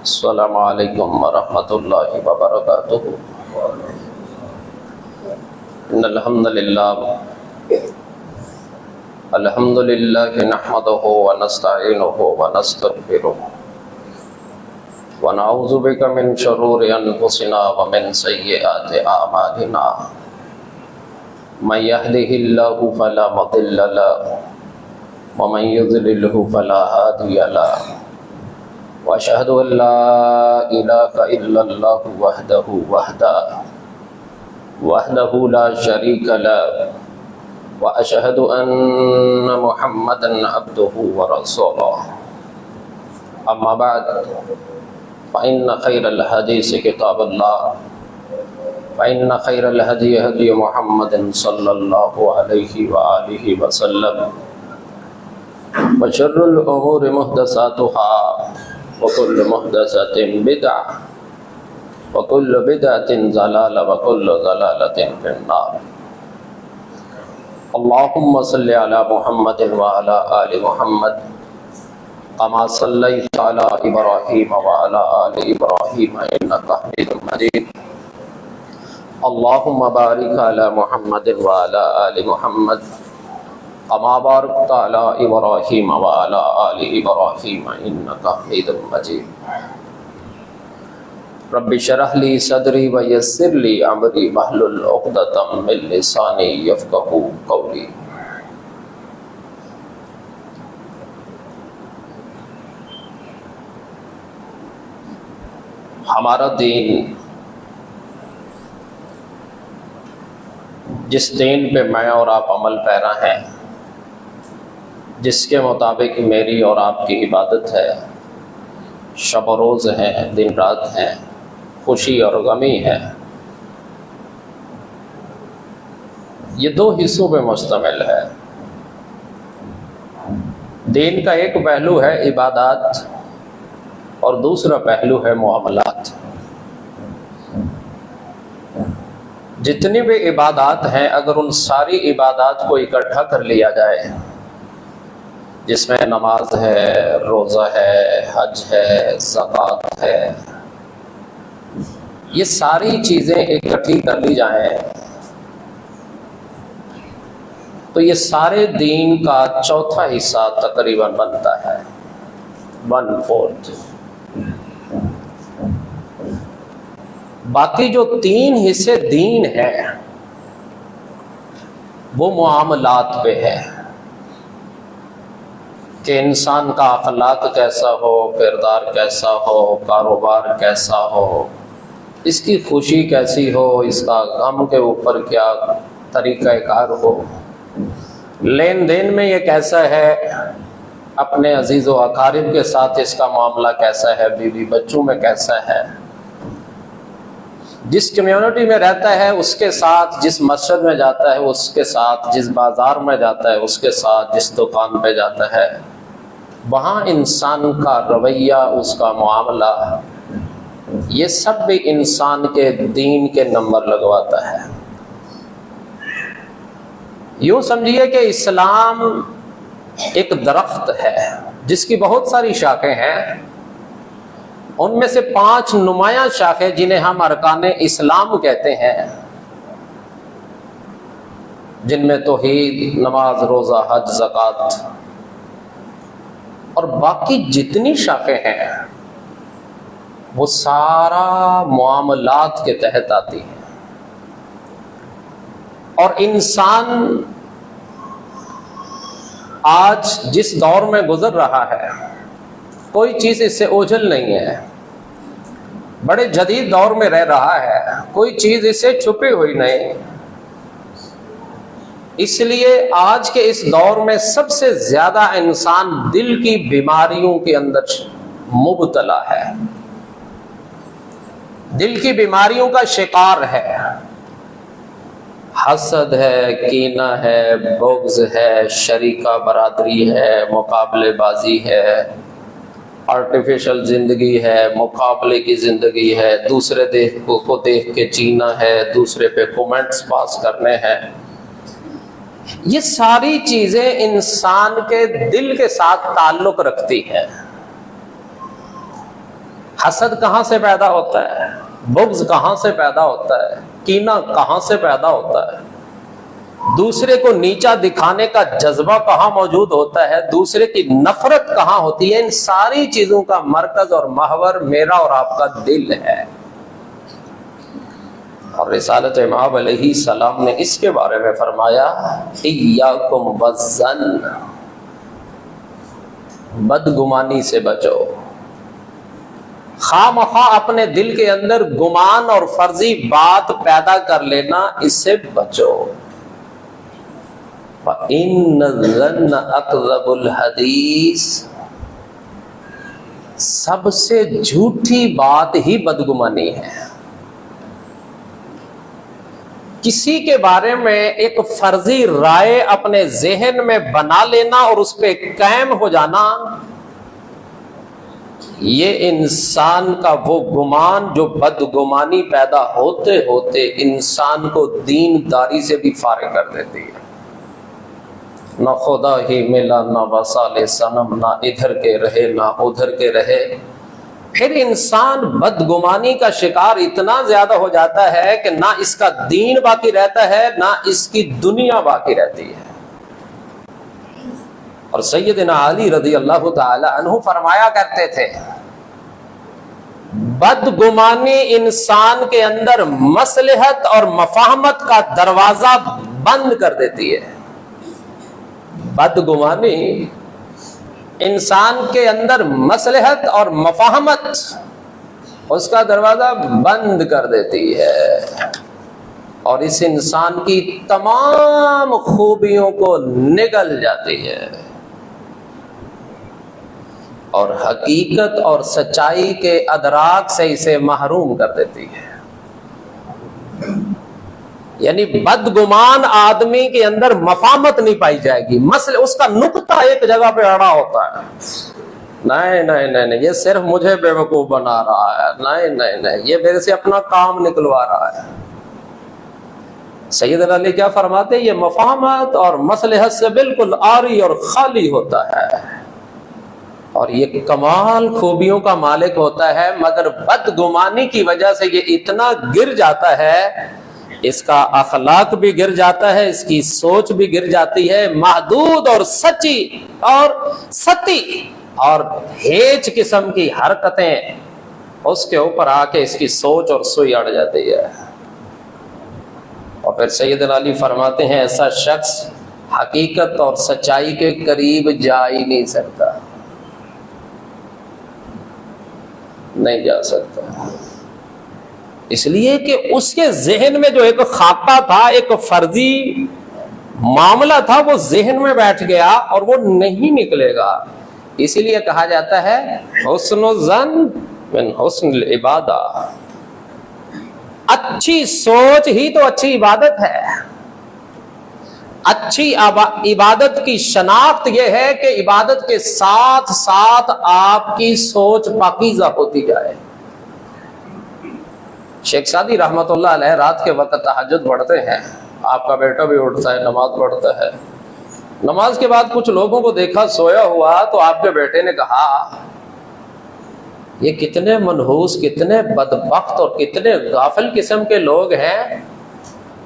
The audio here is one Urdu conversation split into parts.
السلام علیکم ورحمۃ اللہ وبرکاتہ۔ ان الحمد للہ نحمده ونستعینه ونستغفره ونعوذ بک من شرور انفسنا ومن سیئات اعمالنا، من يهده الله فلا مضل له ومن يضلله فلا هادي له، وأشهد أن لا إله إلا الله وحده لا شريك له، وأشهد أن محمدا عبده ورسوله، أما بعد فإن خير الحديث كتاب الله، فإن خير الهدي هدي محمد صلى الله عليه وآله وسلم، وشر الأمور محدثاتها، وكل محدثة بدعة، وكل بدعة ضلالة، وكل ضلالة في النار۔ اللهم صل على محمد وعلى آل محمد كما صليت على إبراهيم وعلى آل إبراهيم إنك حميد مجيد۔ اللهم بارك على محمد وعلى آل محمد كما باركت على إبراهيم وعلى آل إبراهيم إنك حميد مجيد۔ رب اشرح لي صدري ويسر لي أمري واحلل عقدة من لساني يفقهوا قولي۔ ہمارا دین جس دین پہ میں اور آپ عمل پیرا ہیں، جس کے مطابق میری اور آپ کی عبادت ہے، شب و روز ہے، دن رات ہے، خوشی اور غمی ہے، یہ دو حصوں پہ مشتمل ہے۔ دین کا ایک پہلو ہے عبادات اور دوسرا پہلو ہے معاملات۔ جتنی بھی عبادات ہیں، اگر ان ساری عبادات کو اکٹھا کر لیا جائے، جس میں نماز ہے، روزہ ہے، حج ہے، زکوٰۃ ہے، یہ ساری چیزیں اکٹھی کر لی جائیں تو یہ سارے دین کا چوتھا حصہ تقریباً بنتا ہے، 1/4۔ باقی جو 3 حصے دین ہیں وہ معاملات پہ ہے کہ انسان کا اخلاق کیسا ہو، کردار کیسا ہو، کاروبار کیسا ہو، اس کی خوشی کیسی ہو، اس کا غم کے اوپر کیا طریقہ کار ہو، لین دین میں یہ کیسا ہے، اپنے عزیز و اقارب کے ساتھ اس کا معاملہ کیسا ہے، بیوی بچوں میں کیسا ہے، جس کمیونٹی میں رہتا ہے اس کے ساتھ، جس مسجد میں جاتا ہے اس کے ساتھ، جس بازار میں جاتا ہے اس کے ساتھ، جس دکان پہ جاتا ہے، وہاں انسان کا رویہ، اس کا معاملہ، یہ سب بھی انسان کے دین کے نمبر لگواتا ہے۔ یوں سمجھیے کہ اسلام ایک درخت ہے جس کی بہت ساری شاخیں ہیں، ان میں سے 5 نمایاں شاخیں جنہیں ہم ارکان اسلام کہتے ہیں، جن میں توحید، نماز، روزہ، حج، زکوٰۃ اور باقی جتنی شاخیں ہیں وہ سارا معاملات کے تحت آتی ہیں۔ اور انسان آج جس دور میں گزر رہا ہے، کوئی چیز اس سے اوجھل نہیں ہے، بڑے جدید دور میں رہ رہا ہے، کوئی چیز اس سے چھپی ہوئی نہیں۔ اس لیے آج کے اس دور میں سب سے زیادہ انسان دل کی بیماریوں کے اندر مبتلا ہے، دل کی بیماریوں کا شکار ہے۔ حسد ہے، کینہ ہے، بغض ہے، شریکہ برادری ہے، مقابلے بازی ہے، آرٹیفیشل زندگی ہے، مقابلے کی زندگی ہے، دوسرے کو دیکھ کے جینا ہے، دوسرے پہ کومنٹس پاس کرنے ہیں۔ یہ ساری چیزیں انسان کے دل کے ساتھ تعلق رکھتی ہیں۔ حسد کہاں سے پیدا ہوتا ہے؟ بغض کہاں سے پیدا ہوتا ہے؟ کینہ کہاں سے پیدا ہوتا ہے؟ دوسرے کو نیچا دکھانے کا جذبہ کہاں موجود ہوتا ہے؟ دوسرے کی نفرت کہاں ہوتی ہے؟ ان ساری چیزوں کا مرکز اور محور میرا اور آپ کا دل ہے۔ اور رسالت امام علیہ السلام نے اس کے بارے میں فرمایا ایاکم والظن، بدگمانی سے بچو، خواہ مخواہ اپنے دل کے اندر گمان اور فرضی بات پیدا کر لینا، اس سے بچو۔ فَإِنَّ الظَّنَّ أَكْذَبُ الْحَدِيثِ، سب سے جھوٹی بات ہی بدگمانی ہے۔ کسی کے بارے میں ایک فرضی رائے اپنے ذہن میں بنا لینا اور اس پہ قائم ہو جانا، یہ انسان کا وہ گمان جو بدگمانی پیدا ہوتے ہوتے انسان کو دین داری سے بھی فارغ کر دیتی ہے۔ نہ خدا ہی ملا، نہ وصال صنم، نہ ادھر کے رہے نہ ادھر کے رہے۔ پھر انسان بدگمانی کا شکار اتنا زیادہ ہو جاتا ہے کہ نہ اس کا دین باقی رہتا ہے، نہ اس کی دنیا باقی رہتی ہے۔ اور سیدنا علی رضی اللہ تعالی عنہ فرمایا کرتے تھے، بدگمانی انسان کے اندر مصلحت اور مفاہمت کا دروازہ بند کر دیتی ہے۔ بدگمانی انسان کے اندر مصلحت اور مفاہمت، اس کا دروازہ بند کر دیتی ہے، اور اس انسان کی تمام خوبیوں کو نگل جاتی ہے، اور حقیقت اور سچائی کے ادراک سے اسے محروم کر دیتی ہے۔ یعنی بدگمان آدمی کے اندر مفاہمت نہیں پائی جائے گی، اس کا نقطہ ایک جگہ پہ اڑا ہوتا ہے، نہیں نہیں نہیں نہیں یہ صرف مجھے بے وقوف بنا رہا ہے، نہیں نہیں نہیں یہ میرے سے اپنا کام نکلوا رہا ہے۔ سیدنا علی کیا فرماتے ہیں؟ یہ مفاہمت اور مصلحت سے بالکل عاری اور خالی ہوتا ہے، اور یہ کمال خوبیوں کا مالک ہوتا ہے، مگر بدگمانی کی وجہ سے یہ اتنا گر جاتا ہے، اس کا اخلاق بھی گر جاتا ہے، اس کی سوچ بھی گر جاتی ہے، محدود اور سچی اور ستی اور ہیچ قسم کی حرکتیں اس کے اوپر آ کے اس کی سوچ اور سوئی اڑ جاتی ہے۔ اور پھر سیدنا علی فرماتے ہیں ایسا شخص حقیقت اور سچائی کے قریب جا ہی نہیں سکتا، نہیں جا سکتا، اس لیے کہ اس کے ذہن میں جو ایک خاکہ تھا، ایک فرضی معاملہ تھا، وہ ذہن میں بیٹھ گیا اور وہ نہیں نکلے گا۔ اسی لیے کہا جاتا ہے حسن الظن من حسن العبادہ، اچھی سوچ ہی تو اچھی عبادت ہے۔ اچھی عبادت کی شناخت یہ ہے کہ عبادت کے ساتھ ساتھ آپ کی سوچ پاکیزہ ہوتی جائے۔ شیخ سعدی رحمت اللہ علیہ رات کے وقت تہجد پڑھتے ہیں، آپ کا بیٹا بھی اٹھتا ہے، نماز پڑھتا ہے۔ نماز کے بعد کچھ لوگوں کو دیکھا سویا ہوا، تو آپ کے بیٹے نے کہا یہ کتنے منحوس، کتنے بدبخت اور کتنے غافل قسم کے لوگ ہیں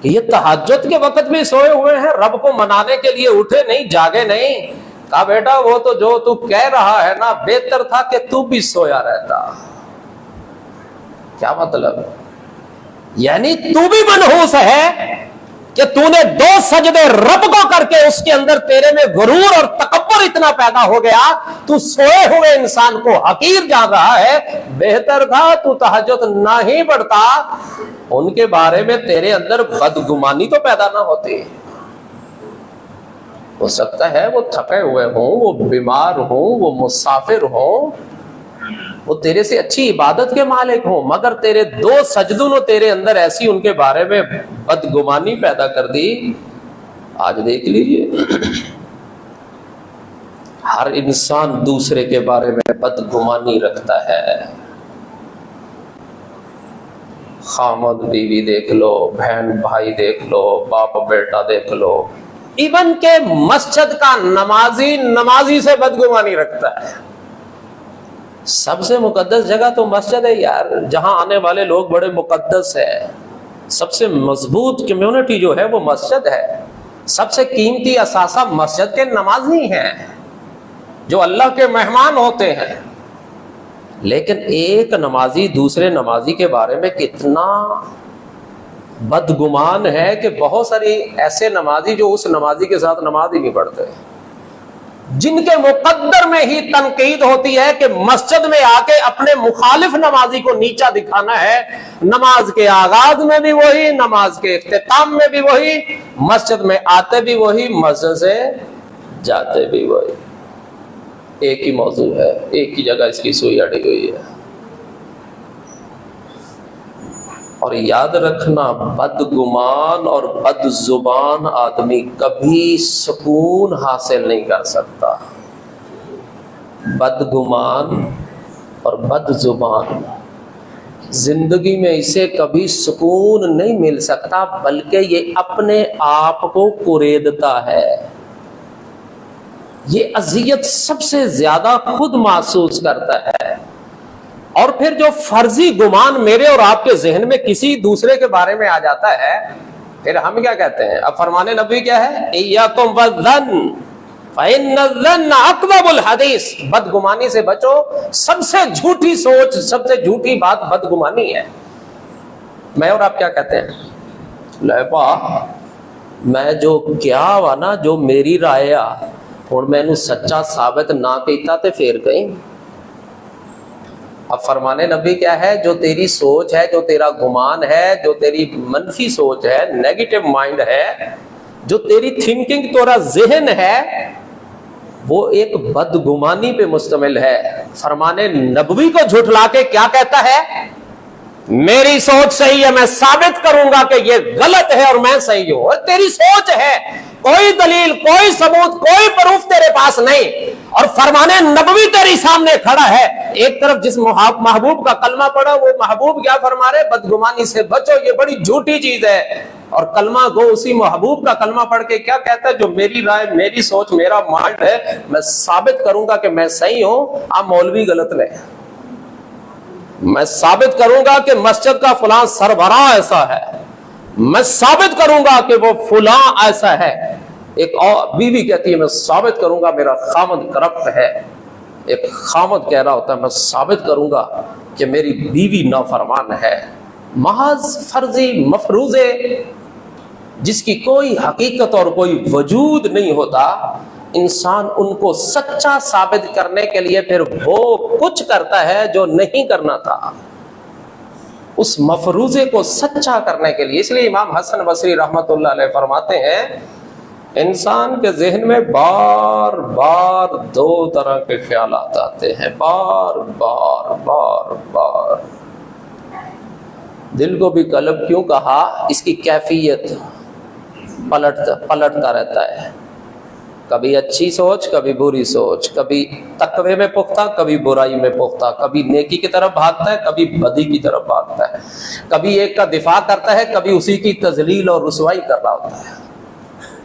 کہ یہ تہجد کے وقت بھی سوئے ہوئے ہیں، رب کو منانے کے لیے اٹھے نہیں، جاگے نہیں۔ کہا بیٹا وہ تو جو تو کہہ رہا ہے نا، بہتر تھا کہ تو بھی سویا رہتا۔ کیا مطلب؟ یعنی تو بھی منحوس ہے کہ تو نے 2 سجدے رب کو کر کے اس کے اندر تیرے میں غرور اور تکبر اتنا پیدا ہو گیا، تو سوئے ہوئے انسان کو حقیر جان رہا ہے۔ بہتر تھا تو تہجد نہ ہی پڑھتا، ان کے بارے میں تیرے اندر بدگمانی تو پیدا نہ ہوتی۔ ہو سکتا ہے وہ تھکے ہوئے ہوں، وہ بیمار ہوں، وہ مسافر ہوں، وہ تیرے سے اچھی عبادت کے مالک ہوں، مگر تیرے 2 سجدوں نے تیرے اندر ایسی ان کے بارے میں بدگمانی پیدا کر دی۔ آج دیکھ لیجئے ہر انسان دوسرے کے بارے میں بدگمانی رکھتا ہے۔ خامد بیوی دیکھ لو، بہن بھائی دیکھ لو، باپ بیٹا دیکھ لو، ایون کہ مسجد کا نمازی سے بدگمانی رکھتا ہے۔ سب سے مقدس جگہ تو مسجد ہے یار، جہاں آنے والے لوگ بڑے مقدس ہیں. سب سے مضبوط کمیونٹی جو ہے وہ مسجد ہے. سب سے قیمتی اثاثہ مسجد کے نمازی ہیں جو اللہ کے مہمان ہوتے ہیں. لیکن ایک نمازی دوسرے نمازی کے بارے میں کتنا بدگمان ہے کہ بہت ساری ایسے نمازی جو اس نمازی کے ساتھ نماز ہی نہیں پڑھتے، جن کے مقدر میں ہی تنقید ہوتی ہے کہ مسجد میں آ کے اپنے مخالف نمازی کو نیچا دکھانا ہے. نماز کے آغاز میں بھی وہی، نماز کے اختتام میں بھی وہی، مسجد میں آتے بھی وہی، مسجد سے جاتے بھی وہی. ایک ہی موضوع ہے، ایک ہی جگہ اس کی سوئی اڑی ہوئی ہے. اور یاد رکھنا، بدگمان اور بد زبان آدمی کبھی سکون حاصل نہیں کر سکتا. بدگمان اور بد زبان زندگی میں اسے کبھی سکون نہیں مل سکتا، بلکہ یہ اپنے آپ کو کریدتا ہے. یہ اذیت سب سے زیادہ خود محسوس کرتا ہے. اور پھر جو فرضی گمان میرے اور آپ کے ذہن میں کسی دوسرے کے بارے میں آ جاتا ہے، پھر ہم کیا کہتے ہیں؟ اب فرمان نبی کیا ہے؟ ایاکم والظن فإن الظن اکذب الحدیث. بدگمانی سے بچو، سب سے جھوٹی سوچ، سب سے جھوٹی بات بدگمانی ہے. میں اور آپ کیا کہتے ہیں؟ لہپا میں جو کیا وا نا، جو میری رائے آ اور میں نے سچا ثابت نہ کیتا تے پھر کہیں. اب فرمان نبی کیا ہے؟ جو تیری سوچ ہے، جو تیرا گمان ہے، جو تیری منفی سوچ ہے، نیگیٹو مائنڈ ہے، جو تیری تھنکنگ، تیرا ذہن ہے، وہ ایک بدگمانی پہ مشتمل ہے. فرمان نبوی کو جھٹلا کے کیا کہتا ہے؟ میری سوچ صحیح ہے، میں ثابت کروں گا کہ یہ غلط ہے اور میں صحیح ہوں. اور تیری سوچ ہے، کوئی دلیل، کوئی ثبوت، کوئی پروف تیرے پاس نہیں، اور فرمان نبوی تیری سامنے کھڑا ہے. ایک طرف جس محبوب کا کلمہ پڑھا، وہ محبوب کیا فرما رہے؟ بدگمانی سے بچو، یہ بڑی جھوٹی چیز ہے. اور کلمہ گو اسی محبوب کا کلمہ پڑھ کے کیا کہتا ہے؟ جو میری رائے، میری سوچ، میرا مائنڈ ہے، میں ثابت کروں گا کہ میں صحیح ہوں، آپ مولوی غلط نہیں. میں ثابت کروں گا کہ مسجد کا فلاں سربراہ ایسا ہے، میں ثابت کروں گا کہ وہ فلاں ایسا ہے. ایک اور بیوی کہتی ہے میں ثابت کروں گا میرا خامد کرپٹ ہے. ایک خامد کہہ رہا ہوتا ہے میں ثابت کروں گا کہ میری بیوی نافرمان ہے. محض فرضی مفروضے جس کی کوئی حقیقت اور کوئی وجود نہیں ہوتا، انسان ان کو سچا ثابت کرنے کے لیے پھر وہ کچھ کرتا ہے جو نہیں کرنا تھا، اس مفروضے کو سچا کرنے کے لیے. اس لیے امام حسن بصری رحمۃ اللہ علیہ فرماتے ہیں، انسان کے ذہن میں بار بار دو طرح کے خیالات آتے ہیں، بار بار بار بار. دل کو بھی قلب کیوں کہا؟ اس کی کیفیت پلٹتا رہتا ہے. کبھی اچھی سوچ، کبھی بری سوچ، کبھی تقوی میں پختہ، کبھی برائی میں پختہ، کبھی نیکی کی طرف بھاگتا ہے، کبھی بدی کی طرف بھاگتا ہے، کبھی ایک کا دفاع کرتا ہے، کبھی اسی کی تذلیل اور رسوائی کر رہا ہوتا ہے.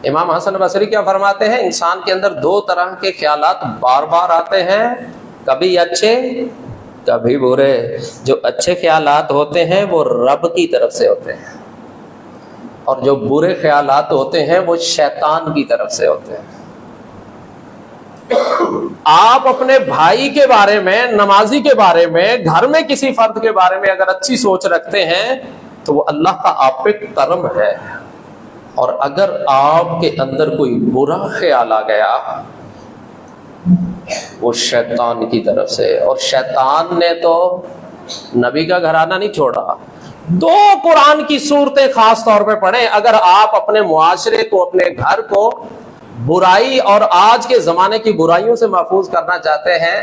امام حسن بصری کیا فرماتے ہیں؟ انسان کے اندر دو طرح کے خیالات بار بار آتے ہیں، کبھی اچھے کبھی برے. جو اچھے خیالات ہوتے ہیں وہ رب کی طرف سے ہوتے ہیں، اور جو برے خیالات ہوتے ہیں وہ شیطان کی طرف سے ہوتے ہیں. آپ اپنے بھائی کے بارے میں، نمازی کے بارے میں، گھر میں کسی فرد کے بارے میں اگر اچھی سوچ رکھتے ہیں تو وہ اللہ کا آپ پہ کرم ہے. اور اگر آپ کے اندر کوئی برا خیال آ گیا، وہ شیطان کی طرف سے. اور شیطان نے تو نبی کا گھرانہ نہیں چھوڑا. دو قرآن کی صورتیں خاص طور پہ پڑھیں اگر آپ اپنے معاشرے کو، اپنے گھر کو برائی اور آج کے زمانے کی برائیوں سے محفوظ کرنا چاہتے ہیں.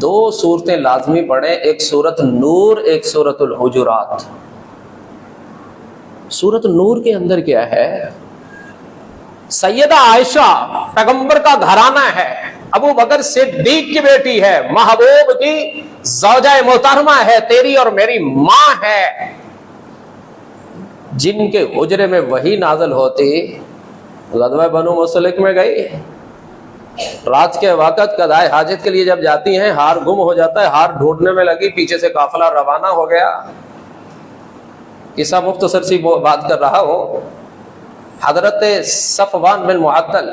دو صورتیں لازمی پڑھیں، ایک سورۃ نور، ایک سورۃ الحجرات. سورۃ نور کے اندر کیا ہے؟ سیدہ عائشہ پیغمبر کا گھرانہ ہے، ابو بکر صدیق کی بیٹی ہے، محبوب کی زوجہ محترمہ ہے، تیری اور میری ماں ہے، جن کے حجرے میں وحی نازل ہوتی. غزوہ بنو مصطلق میں گئی، رات کے وقت قضائے حاجت کے لیے جب جاتی ہیں، ہار گم ہو جاتا ہے، ہار ڈھونڈنے میں لگی، پیچھے سے قافلہ روانہ ہو گیا. قصہ مختصر سی بات کر رہا ہوں. حضرت صفوان بن معطل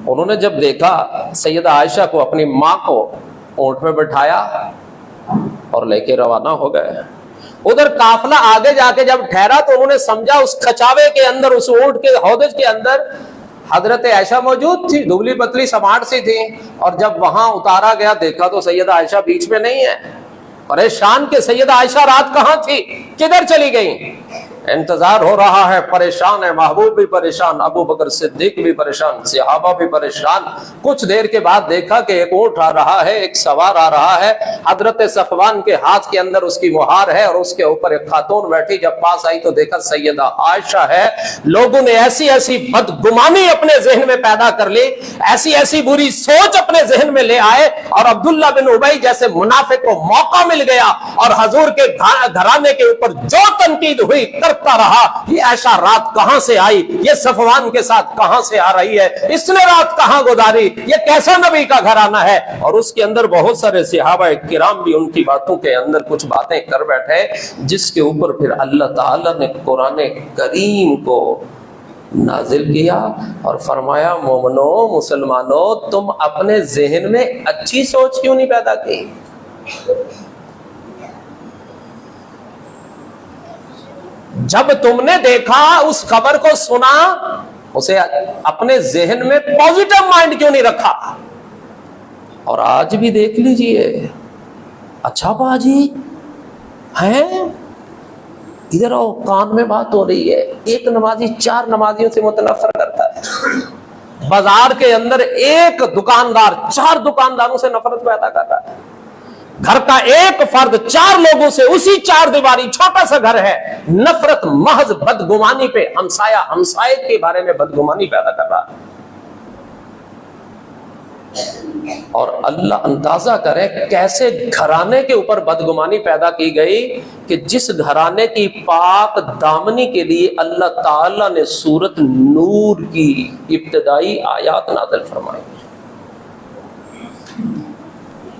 انہوں نے جب دیکھا سیدہ عائشہ کو، اپنی ماں کو اونٹ پہ بٹھایا اور لے کے روانہ ہو گئے. ادھر قافلہ آگے جا کے جب ٹھہرا تو انہوں نے سمجھا اس کچاوے کے اندر، اس اونٹ کے ہودج کے اندر حضرت عائشہ موجود تھی، دبلی پتلی سماٹ سی تھی. اور جب وہاں اتارا گیا دیکھا تو سیدہ عائشہ بیچ میں نہیں ہے. پریشان کہ سیدہ عائشہ رات کہاں تھی، کدھر چلی گئی؟ انتظار ہو رہا ہے، پریشان ہے، محبوب بھی پریشان، ابو بکر صدیق بھی پریشان، صحابہ بھی پریشان. کچھ دیر کے بعد دیکھا کہ ایک اونٹ آ رہا ہے، ایک سوار آ رہا ہے. حضرت صفوان کے ہاتھ کے اندر اس کی مہار ہے اور اس کے اوپر ایک خاتون بیٹھی. جب پاس آئی تو دیکھا سیدہ عائشہ ہے. لوگوں نے ایسی ایسی بدگمانی اپنے ذہن میں پیدا کر لی، ایسی ایسی بری سوچ اپنے ذہن میں لے آئے، اور عبداللہ بن ابی جیسے منافق کو موقع مل گیا اور حضور کے گھرانے کے اوپر جو تنقید ہوئی کرتا رہا. یہ عائشہ رات کہاں سے آئی، یہ صفوان کے ساتھ کہاں سے آ رہی ہے، اس نے رات کہاں گزاری، یہ کیسا نبی کا گھرانہ ہے. اور اس کے اندر بہت سارے صحابہ کرام بھی ان کی باتوں کے اندر کچھ باتیں کر بیٹھے، جس کے اوپر پھر اللہ تعالی نے قرآن کریم کو نازل کیا اور فرمایا مومنو، مسلمانوں، تم اپنے ذہن میں اچھی سوچ کیوں نہیں پیدا کی؟ جب تم نے دیکھا، اس خبر کو سنا، اسے اپنے ذہن میں پازیٹو مائنڈ کیوں نہیں رکھا؟ اور آج بھی دیکھ لیجئے، اچھا باجی ہیں ادھر آؤ، کان میں بات ہو رہی ہے. ایک نمازی 4 نمازیوں سے متنفر کرتا ہے. بازار کے اندر ایک دکاندار 4 دکانداروں سے نفرت پیدا کر رہا ہے. گھر کا ایک فرد 4 لوگوں سے، اسی 4 دیواری، چھوٹا سا گھر ہے، نفرت محض بدگمانی پہ، ہمسائے کے بارے میں بدگمانی پیدا کر رہا ہے. اور اللہ اندازہ کرے کیسے گھرانے کے اوپر بدگمانی پیدا کی گئی کہ جس گھرانے کی پاک دامنی کے لیے اللہ تعالی نے سورت نور کی ابتدائی آیات نازل فرمائی.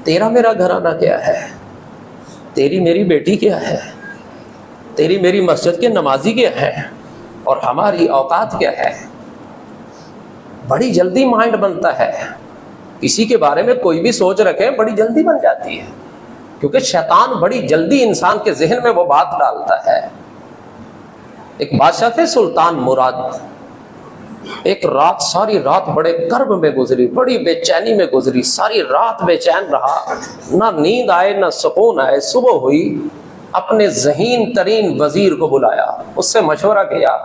تیرا میرا گھرانہ کیا ہے، تیری میری بیٹی کیا ہے، تیری میری مسجد کے نمازی کیا ہے، اور ہماری اوقات کیا ہے. بڑی جلدی مائنڈ بنتا ہے، کسی کے بارے میں کوئی بھی سوچ رکھیں بڑی جلدی بن جاتی ہے، کیونکہ شیطان بڑی جلدی انسان کے ذہن میں وہ بات ڈالتا ہے. ایک بادشاہ تھے سلطان مراد. ایک رات، ساری رات بڑے کرب میں گزری، بڑی بے چینی میں گزری، ساری رات بے چین رہا، نہ نیند آئے نہ سکون آئے. صبح ہوئی، اپنے ذہین ترین وزیر کو بلایا، اس سے مشورہ کیا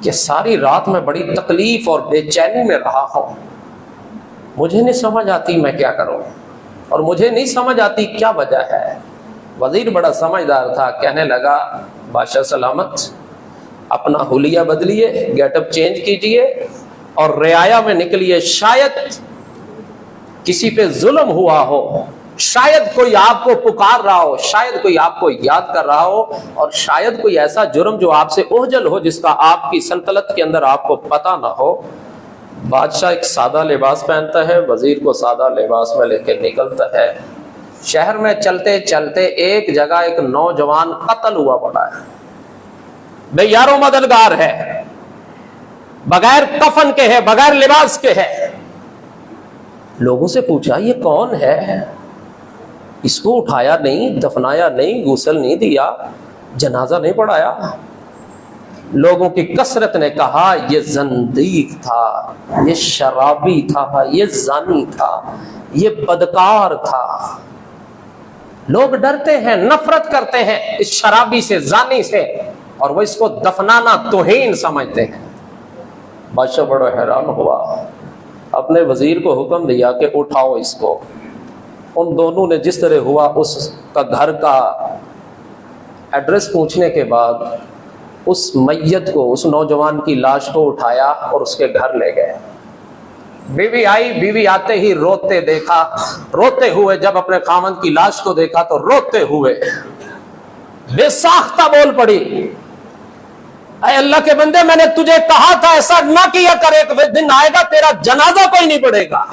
کہ ساری رات میں بڑی تکلیف اور بے چینی میں رہا ہوں، مجھے نہیں سمجھ آتی میں کیا کروں، اور مجھے نہیں سمجھ آتی کیا وجہ ہے. وزیر بڑا سمجھدار تھا، کہنے لگا بادشاہ سلامت، اپنا حلیہ بدلیے، گیٹ اپ چینج کیجئے اور رعایا میں نکلیے. شاید کسی پہ ظلم ہوا ہو، شاید کوئی آپ کو پکار رہا ہو، شاید کوئی آپ کو یاد کر رہا ہو، اور شاید کوئی ایسا جرم جو آپ سے اوجھل ہو، جس کا آپ کی سلطنت کے اندر آپ کو پتہ نہ ہو. بادشاہ ایک سادہ لباس پہنتا ہے، وزیر کو سادہ لباس میں لے کے نکلتا ہے. شہر میں چلتے چلتے ایک جگہ ایک نوجوان قتل ہوا پڑا ہے، بے یارو مددگار ہے، بغیر کفن کے ہے، بغیر لباس کے ہے. لوگوں سے پوچھا یہ کون ہے؟ اس کو اٹھایا نہیں، دفنایا نہیں، غسل نہیں دیا، جنازہ نہیں پڑھایا. لوگوں کی کثرت نے کہا یہ زندیق تھا، یہ شرابی تھا، یہ زانی تھا، یہ بدکار تھا. لوگ ڈرتے ہیں، نفرت کرتے ہیں اس شرابی سے، زانی سے، اور وہ اس کو دفنانا توہین سمجھتے ہیں. بادشاہ بڑا حیران ہوا، اپنے وزیر کو حکم دیا کہ اٹھاؤ اس کو. ان دونوں نے جس طرح ہوا اس کا گھر کا ایڈریس پوچھنے کے بعد اس میت کو، اس نوجوان کی لاش کو اٹھایا اور اس کے گھر لے گئے. بیوی آئی، بیوی آتے ہی روتے دیکھا، روتے ہوئے جب اپنے خاوند کی لاش کو دیکھا تو روتے ہوئے بے ساختہ بول پڑی، اے اللہ کے بندے میں نے تجھے کہا تھا ایسا نہ کیا کر، ایک دن آئے گا تیرا جنازہ کوئی نہیں پڑے گا،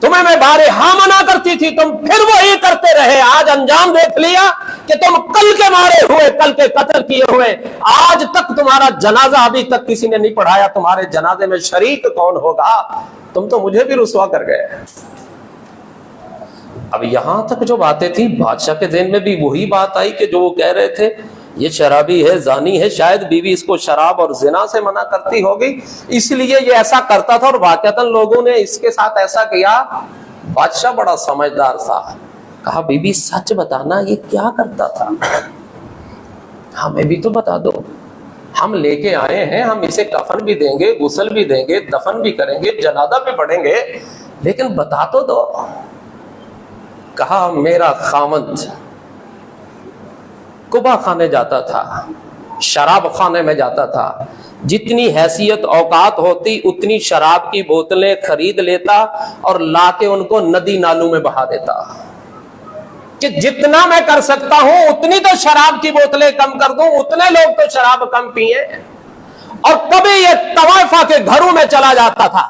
تمہیں میں بارہا منع کرتی تھی، تم پھر وہی کرتے رہے، آج انجام دیکھ لیا کہ تم کل کے مارے ہوئے، کل کے قتل کیے ہوئے، آج تک تمہارا جنازہ ابھی تک کسی نے نہیں پڑھایا، تمہارے جنازے میں شریک کون ہوگا؟ تم تو مجھے بھی رسوا کر گئے۔ اب یہاں تک جو باتیں تھی بادشاہ کے ذہن میں بھی وہی بات آئی کہ جو وہ کہہ رہے تھے یہ شرابی ہے، زانی ہے، شاید بیوی اس کو شراب اور زنا سے منع کرتی ہوگی، اس لیے یہ ایسا کرتا تھا، اور واقعتاً لوگوں نے اس کے ساتھ ایسا کیا۔ بادشاہ بڑا سمجھدار تھا، کہا بی بی سچ بتانا یہ کیا کرتا تھا، ہمیں بھی تو بتا دو، ہم لے کے آئے ہیں، ہم اسے کفن بھی دیں گے، غسل بھی دیں گے، دفن بھی کریں گے، جنازہ بھی پڑھیں گے، لیکن بتا تو دو۔ کہا میرا خاوند کبا خانے جاتا تھا، شراب خانے میں جاتا تھا، جتنی حیثیت اوقات ہوتی اتنی شراب کی بوتلیں خرید لیتا اور لا کے ان کو ندی نالوں میں بہا دیتا، کہ جتنا میں کر سکتا ہوں اتنی تو شراب کی بوتلیں کم کر دوں، اتنے لوگ تو شراب کم پیئے۔ اور کبھی یہ طوائفہ کے گھروں میں چلا جاتا تھا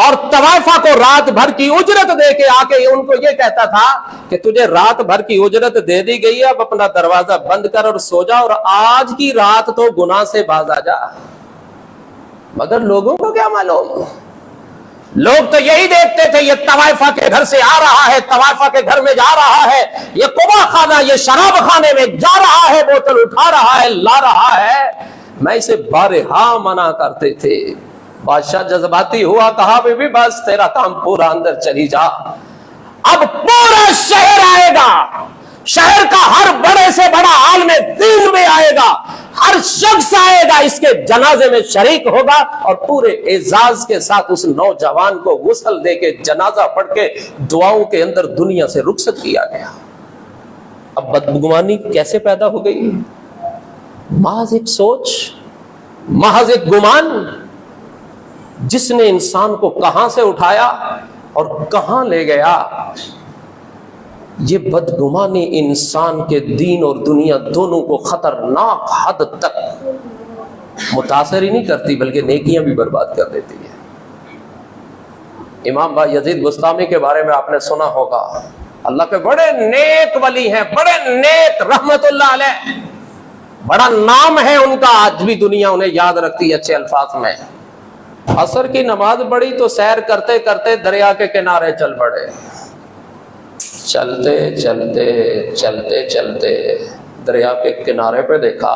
اور طوائفہ کو رات بھر کی اجرت دے کے آ کے ان کو یہ کہتا تھا کہ تجھے رات بھر کی اجرت دے دی گئی ہے، اب اپنا دروازہ بند کر اور سو جا، اور آج کی رات تو گناہ سے باز آ جا۔ مگر لوگوں کو کیا معلوم، لوگ تو یہی دیکھتے تھے یہ طوائفہ کے گھر سے آ رہا ہے، طوائفہ کے گھر میں جا رہا ہے، یہ قبا خانہ، یہ شراب خانے میں جا رہا ہے، بوتل اٹھا رہا ہے، لا رہا ہے۔ میں اسے بارہا منع کرتے تھے۔ بادشاہ جذباتی ہوا، کہا بی بی بس تیرا کام پورا، اندر چلی جا۔ اب پورا شہر آئے گا، شہر کا ہر بڑے سے بڑا عالم دین بھی آئے گا، ہر شخص آئے گا، اس کے جنازے میں شریک ہوگا، اور پورے اعزاز کے ساتھ اس نوجوان کو غسل دے کے جنازہ پڑھ کے دعاؤں کے اندر دنیا سے رخصت کیا گیا۔ اب بدگمانی کیسے پیدا ہو گئی؟ محض ایک سوچ، محض ایک گمان، جس نے انسان کو کہاں سے اٹھایا اور کہاں لے گیا۔ یہ بدگمانی انسان کے دین اور دنیا دونوں کو خطرناک حد تک متاثر ہی نہیں کرتی بلکہ نیکیاں بھی برباد کر دیتی ہے۔ امام با یزید بستامی کے بارے میں آپ نے سنا ہوگا، اللہ کے بڑے نیک ولی ہیں، بڑے نیک، رحمت اللہ علیہ، بڑا نام ہے ان کا، آج بھی دنیا انہیں یاد رکھتی ہے اچھے الفاظ میں۔ عصر کی نماز پڑھی تو سیر کرتے کرتے دریا کے کنارے چل پڑے، چلتے چلتے چلتے چلتے دریا کے کنارے پہ دیکھا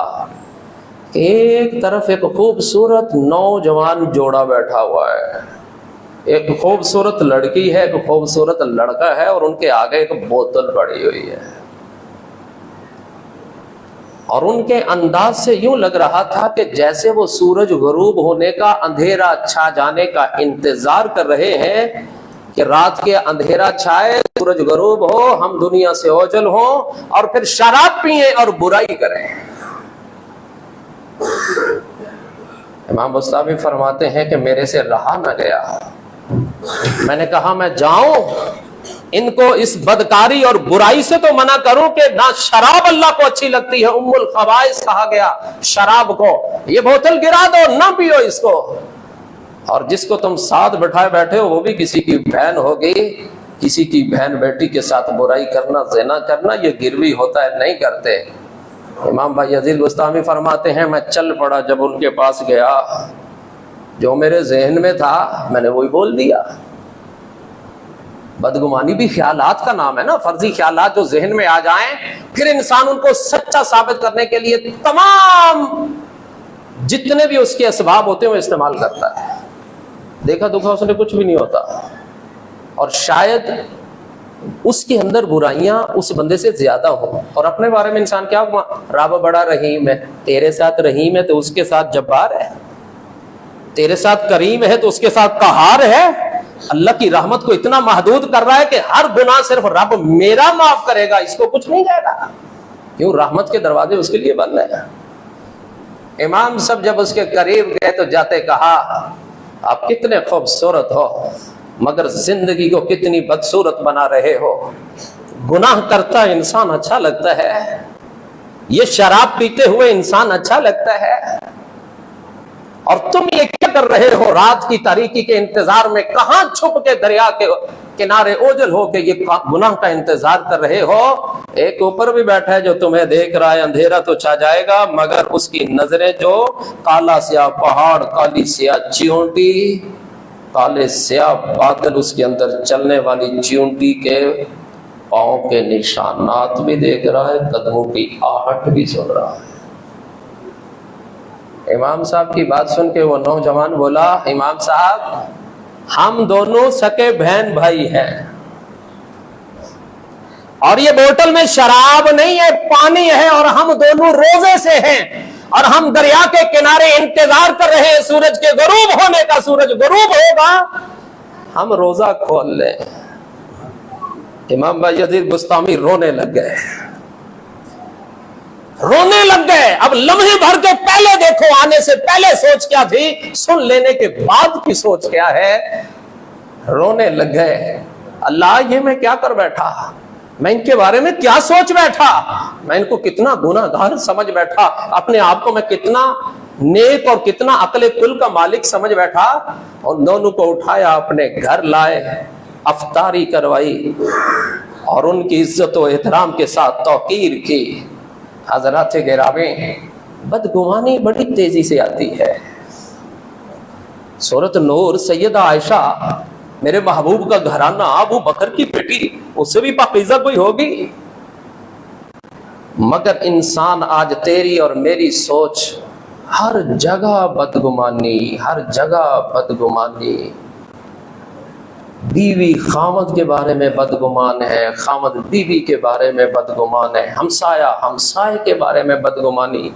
کہ ایک طرف ایک خوبصورت نوجوان جوڑا بیٹھا ہوا ہے، ایک خوبصورت لڑکی ہے، ایک خوبصورت لڑکا ہے، اور ان کے آگے ایک بوتل پڑی ہوئی ہے، اور ان کے انداز سے یوں لگ رہا تھا کہ جیسے وہ سورج غروب ہونے کا، اندھیرا چھا جانے کا انتظار کر رہے ہیں کہ رات کے اندھیرا چھائے، سورج غروب ہو، ہم دنیا سے اوجل ہوں اور پھر شراب پئیں اور برائی کریں۔ امام بستامی فرماتے ہیں کہ میرے سے رہا نہ گیا، میں نے کہا میں جاؤں ان کو اس بدکاری اور برائی سے تو منع کروں کہ نہ شراب اللہ کو اچھی لگتی ہے، ام الخبائث کہا گیا شراب کو، یہ بوتل گرا دو، نہ پیو اس کو، اور جس کو تم ساتھ بٹھائے بیٹھے ہو وہ بھی کسی کی بہن ہوگی، کسی کی بہن بیٹی کے ساتھ برائی کرنا، زنا کرنا یہ گروی ہوتا ہے، نہیں کرتے۔ امام بھائی یزید بستامی فرماتے ہیں میں چل پڑا، جب ان کے پاس گیا جو میرے ذہن میں تھا میں نے وہی بول دیا۔ بدگمانی بھی خیالات کا نام ہے نا، فرضی خیالات جو ذہن میں آ جائیں، پھر انسان ان کو سچا ثابت کرنے کے لیے تمام جتنے بھی اس کے اسباب ہوتے ہیں وہ استعمال کرتا ہے، دیکھا دکھا اس نے کچھ بھی نہیں ہوتا، اور شاید اس کے اندر برائیاں اس بندے سے زیادہ ہوں، اور اپنے بارے میں انسان کیا، رب بڑا رحیم ہے، تیرے ساتھ رحیم ہے تو اس کے ساتھ جبار ہے، تیرے ساتھ کریم ہے تو اس کے ساتھ قہار ہے۔ اللہ کی رحمت کو اتنا محدود کر رہا ہے کہ ہر گناہ صرف رب میرا معاف کرے گا، اس کو کچھ نہیں جائے گا، کیوں رحمت کے دروازے اس کے لیے بند ہیں۔ امام سب جب اس کے قریب گئے تو جاتے کہا آپ کتنے خوبصورت ہو مگر زندگی کو کتنی بدصورت بنا رہے ہو، گناہ کرتا انسان اچھا لگتا ہے، یہ شراب پیتے ہوئے انسان اچھا لگتا ہے؟ اور تم یہ کیا کر رہے ہو رات کی تاریکی کے انتظار میں؟ کہاں چھپ کے دریا کے کنارے اوجل ہو کے یہ گناہ کا انتظار کر رہے ہو؟ ایک اوپر بھی بیٹھا ہے جو تمہیں دیکھ رہا ہے، اندھیرا تو چھا جائے گا مگر اس کی نظریں جو کالا سیاہ پہاڑ، کالی سیاہ چیونٹی، کالے سیاہ بادل، اس کے اندر چلنے والی چیونٹی کے پاؤں کے نشانات بھی دیکھ رہا ہے، قدموں کی آہٹ بھی سن رہا ہے۔ امام صاحب کی بات سن کے وہ نوجوان بولا، امام صاحب ہم دونوں سکے بہن بھائی ہیں، اور یہ بوتل میں شراب نہیں ہے، پانی ہے، اور ہم دونوں روزے سے ہیں، اور ہم دریا کے کنارے انتظار کر رہے ہیں سورج کے غروب ہونے کا۔ سورج غروب ہوگا ہم روزہ کھول لیں۔ امام بایزید بسطامی رونے لگ گئے، رونے لگ گئے۔ اب لمحے بھر کے پہلے دیکھو، آنے سے پہلے سوچ کیا تھی، سن لینے کے بعد کی سوچ کیا ہے۔ رونے لگ گئے، اللہ یہ میں کیا کر بیٹھا، میں ان کے بارے میں کیا سوچ بیٹھا، میں ان کو کتنا گناہ گار سمجھ بیٹھا، اپنے آپ کو میں کتنا نیک اور کتنا عقل کل کا مالک سمجھ بیٹھا۔ اور دونوں کو اٹھایا، اپنے گھر لائے، افطاری کروائی، اور ان کی عزت و احترام کے ساتھ توقیر کی۔ حضرات گرامی، بدگمانی بڑی تیزی سے آتی ہے۔ سورۃ نور، سیدہ عائشہ میرے محبوب کا گھرانہ، ابو بکر کی بیٹی، اس سے بھی پاکیزہ کوئی ہوگی؟ مگر انسان آج تیری اور میری سوچ، ہر جگہ بدگمانی، ہر جگہ بدگمانی۔ بیوی خامد کے بارے میں بدگمان ہے، خامد بیوی کے بارے میں بدگمان ہے، ہمسایہ ہمسائے کے بارے میں بدگمانی،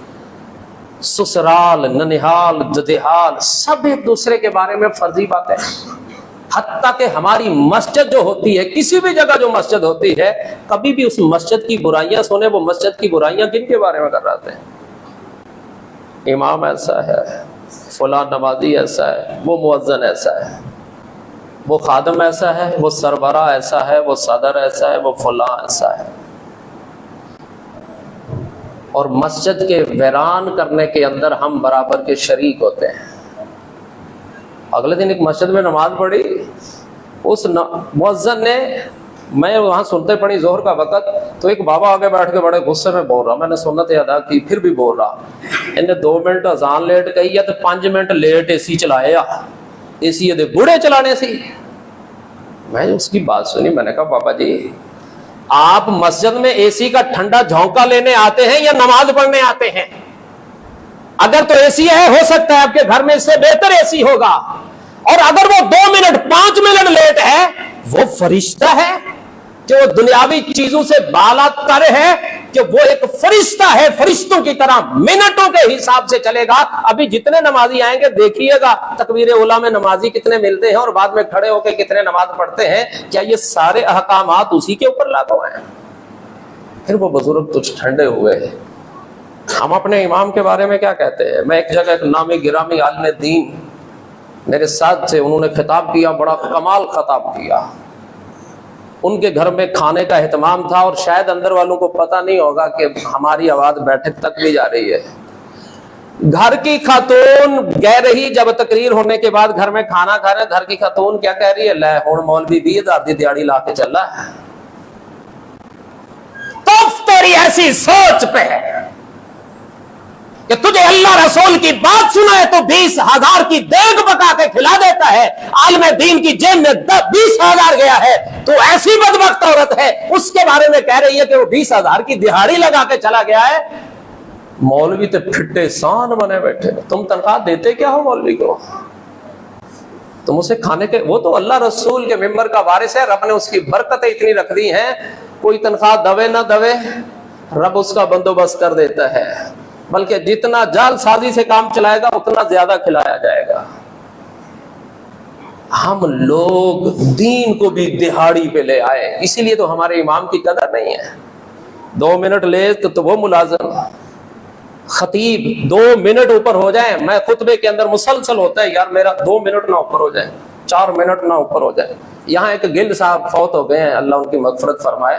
سسرال ننہال ددہال سب ایک دوسرے کے بارے میں فرضی باتیں۔ حتیٰ کہ ہماری مسجد جو ہوتی ہے، کسی بھی جگہ جو مسجد ہوتی ہے، کبھی بھی اس مسجد کی برائیاں سنے، وہ مسجد کی برائیاں کن کے بارے میں کر رہے ہیں؟ امام ایسا ہے، فلاں نمازی ایسا ہے، وہ مؤذن ایسا ہے، وہ خادم ایسا ہے، وہ سربراہ ایسا ہے، وہ صدر ایسا ہے، وہ فلاں ایسا ہے۔ اور مسجد کے ویران کرنے کے اندر ہم برابر کے شریک ہوتے ہیں۔ اگلے دن ایک مسجد میں نماز پڑھی، اس مؤذن نے، میں وہاں سنتے پڑھی ظہر کا وقت، تو ایک بابا آگے بیٹھ کے بڑے غصے میں بول رہا، میں نے سنت ادا کی پھر بھی بول رہا، انہیں 2 منٹ اذان لیٹ کہی ہے تو 5 منٹ لیٹ اے سی چلائے، اے سی دے بوڑھے چلانے سی۔ میں اس کی بات سنی، میں نے کہا بابا جی آپ مسجد میں اے سی کا ٹھنڈا جھونکا لینے آتے ہیں یا نماز پڑھنے آتے ہیں؟ اگر تو اے سی ہے، ہو سکتا ہے آپ کے گھر میں اس سے بہتر اے سی ہوگا، اور اگر وہ 2 منٹ 5 منٹ لیٹ ہے، وہ فرشتہ ہے کہ وہ دنیاوی چیزوں سے بالا تر ہے، کہ وہ ایک فرشتہ ہے، فرشتوں کی طرح منٹوں کے حساب سے چلے گا۔ ابھی جتنے نمازی آئیں گے دیکھیے گا تکبیر اولیٰ میں نمازی کتنے ملتے ہیں، اور بعد میں کھڑے ہو کے کتنے نماز پڑھتے ہیں۔ کیا یہ سارے احکامات اسی کے اوپر لاگو ہیں؟ پھر وہ بزرگ کچھ ٹھنڈے ہوئے۔ ہم اپنے امام کے بارے میں کیا کہتے ہیں؟ میں ایک جگہ ایک نامی گرامی عالم دین میرے ساتھ تھے، انہوں نے خطاب کیا، بڑا کمال خطاب کیا۔ ان کے گھر میں کھانے کا اہتمام تھا، اور شاید اندر والوں کو پتہ نہیں ہوگا کہ ہماری آواز بیٹھک تک بھی جا رہی ہے۔ گھر کی خاتون کہہ رہی، جب تقریر ہونے کے بعد گھر میں کھانا کھا رہے، گھر کی خاتون کیا کہہ رہی ہے؟ لے ہن مولوی 20,000 دی دیہڑی لا کے چلا ہے۔ تو تیری ایسی سوچ پہ کہ تجھے اللہ رسول کی بات سنائے تو 20,000 کی دیگ پکا کے کھلا دیتا ہے، عالم دین کی جیب میں 20,000 گیا ہے، تو ایسی بدبخت عورت ہے، اس کے بارے میں کہہ رہی ہے کہ وہ 20,000 کی دہاڑی لگا کے چلا گیا ہے۔ مولوی تو پھٹے سان بنے بیٹھے، تم تنخواہ دیتے کیا ہو مولوی کو؟ تم اسے کھانے کے، وہ تو اللہ رسول کے ممبر کا وارث ہے، رب نے اس کی برکتیں اتنی رکھ دی ہیں، کوئی تنخواہ دوے نہ دوے رب اس کا بندوبست کر دیتا ہے، بلکہ جتنا جال سازی سے کام چلائے گا اتنا زیادہ کھلایا جائے گا۔ ہم لوگ دین کو بھی دہاڑی پہ لے آئے، اسی لیے تو ہمارے امام کی قدر نہیں ہے۔ 2 منٹ لے تو وہ ملازم، خطیب 2 منٹ اوپر ہو جائیں، میں خطبے کے اندر مسلسل ہوتا ہے یار میرا 2 منٹ نہ اوپر ہو جائے، 4 منٹ نہ اوپر ہو جائے۔ یہاں ایک گل صاحب فوت ہو گئے ہیں، اللہ ان کی مغفرت فرمائے،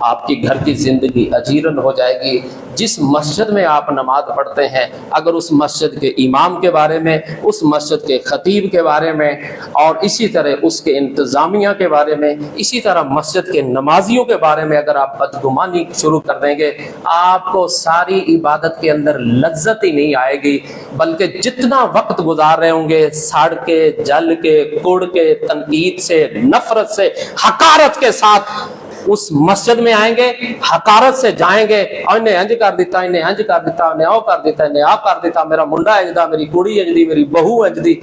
آپ کی گھر کی زندگی اجیرن ہو جائے گی۔ جس مسجد میں آپ نماز پڑھتے ہیں اگر اس مسجد کے امام کے بارے میں، اس مسجد کے خطیب کے بارے میں، اور اسی طرح اس کے انتظامیہ کے بارے میں، اسی طرح مسجد کے نمازیوں کے بارے میں اگر آپ بدگمانی شروع کر دیں گے، آپ کو ساری عبادت کے اندر لذت ہی نہیں آئے گی، بلکہ جتنا وقت گزار رہے ہوں گے سڑ کے، جل کے، کڑ کے، تنقید سے، نفرت سے، حقارت کے ساتھ اس مسجد میں آئیں گے، حقارت سے جائیں گے، اور انہیں انج کر دیتا، انہیں انج کر دیتا، انہیں او کر دیتا، انہیں آ کر دیتا، میرا منڈا اجدا، میری کڑی اجدی، میری بہو اجدی۔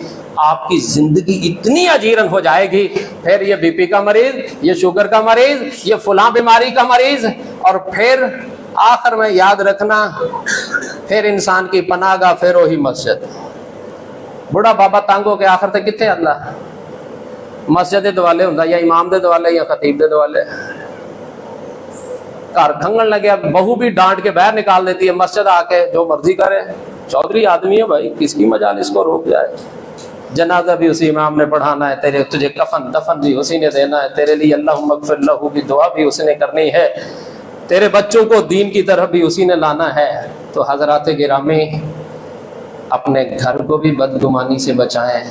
آپ کی زندگی اتنی اجیرن ہو جائے گی، پھر یہ بی پی کا مریض، یہ شوگر کا مریض، یہ فلاں بیماری کا مریض، اور پھر آخر میں یاد رکھنا پھر انسان کی پناہ گاہ پھر وہی مسجد۔ بڑا بابا تنگ ہو کے آخر تک کتنے اللہ مسجد دے دوالے ہوں یا امام دے دوالے یا خطیب دے دوالے۔ گھر کھنگن لگے، بہو بھی ڈانٹ کے باہر نکال دیتی ہے، مسجد آ کے جو مرضی کرے، چودھری آدمی ہے بھائی، کس کی مجالس کو روک جائے۔ جنازہ بھی اسی امام نے پڑھانا ہے، تجھے کفن دفن بھی اسی نے دینا ہے، تیرے لیے اللہم اغفر لہ کی دعا بھی اسی نے کرنی ہے، تیرے بچوں کو دین کی طرف بھی اسی نے لانا ہے۔ تو حضرات گرامی، اپنے گھر کو بھی بدگمانی سے بچائیں،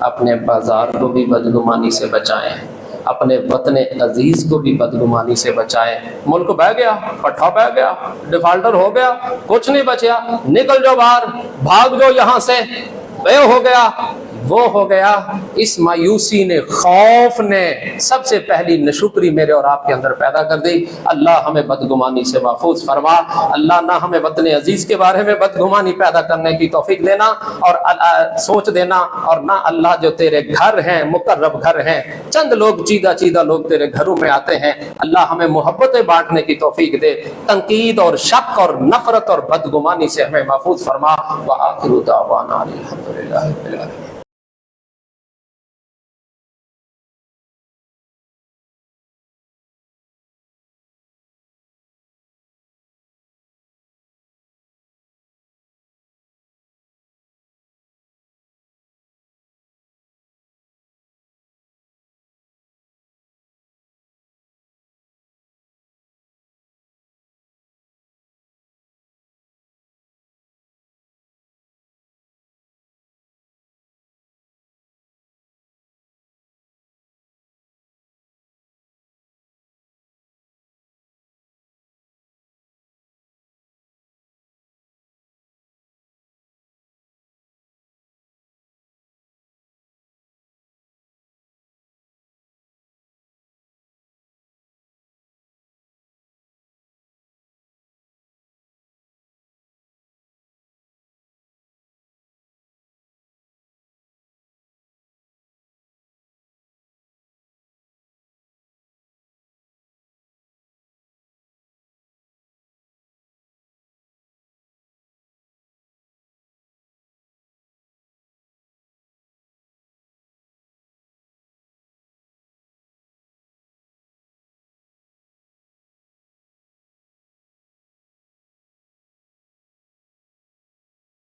اپنے بازار کو بھی بدگمانی سے بچائیں، اپنے وطن عزیز کو بھی بدگمانی سے بچائیں۔ ملک بہ گیا، پٹھا بہ گیا، ڈیفالٹر ہو گیا، کچھ نہیں بچیا، نکل جاؤ باہر، بھاگ جاؤ یہاں سے، بے ہو گیا، وہ ہو گیا۔ اس مایوسی نے، خوف نے سب سے پہلی نشکری میرے اور آپ کے اندر پیدا کر دی۔ اللہ ہمیں بدگمانی سے محفوظ فرما، اللہ نہ ہمیں وطن عزیز کے بارے میں بدگمانی پیدا کرنے کی توفیق دینا اور سوچ دینا، اور نہ اللہ جو تیرے گھر ہیں، مقرب گھر ہیں، چند لوگ چیدہ لوگ تیرے گھروں میں آتے ہیں، اللہ ہمیں محبتیں بانٹنے کی توفیق دے، تنقید اور شک اور نفرت اور بدگمانی سے ہمیں محفوظ فرما۔ وآخر دعوانا الحمدللہ رب العالمین۔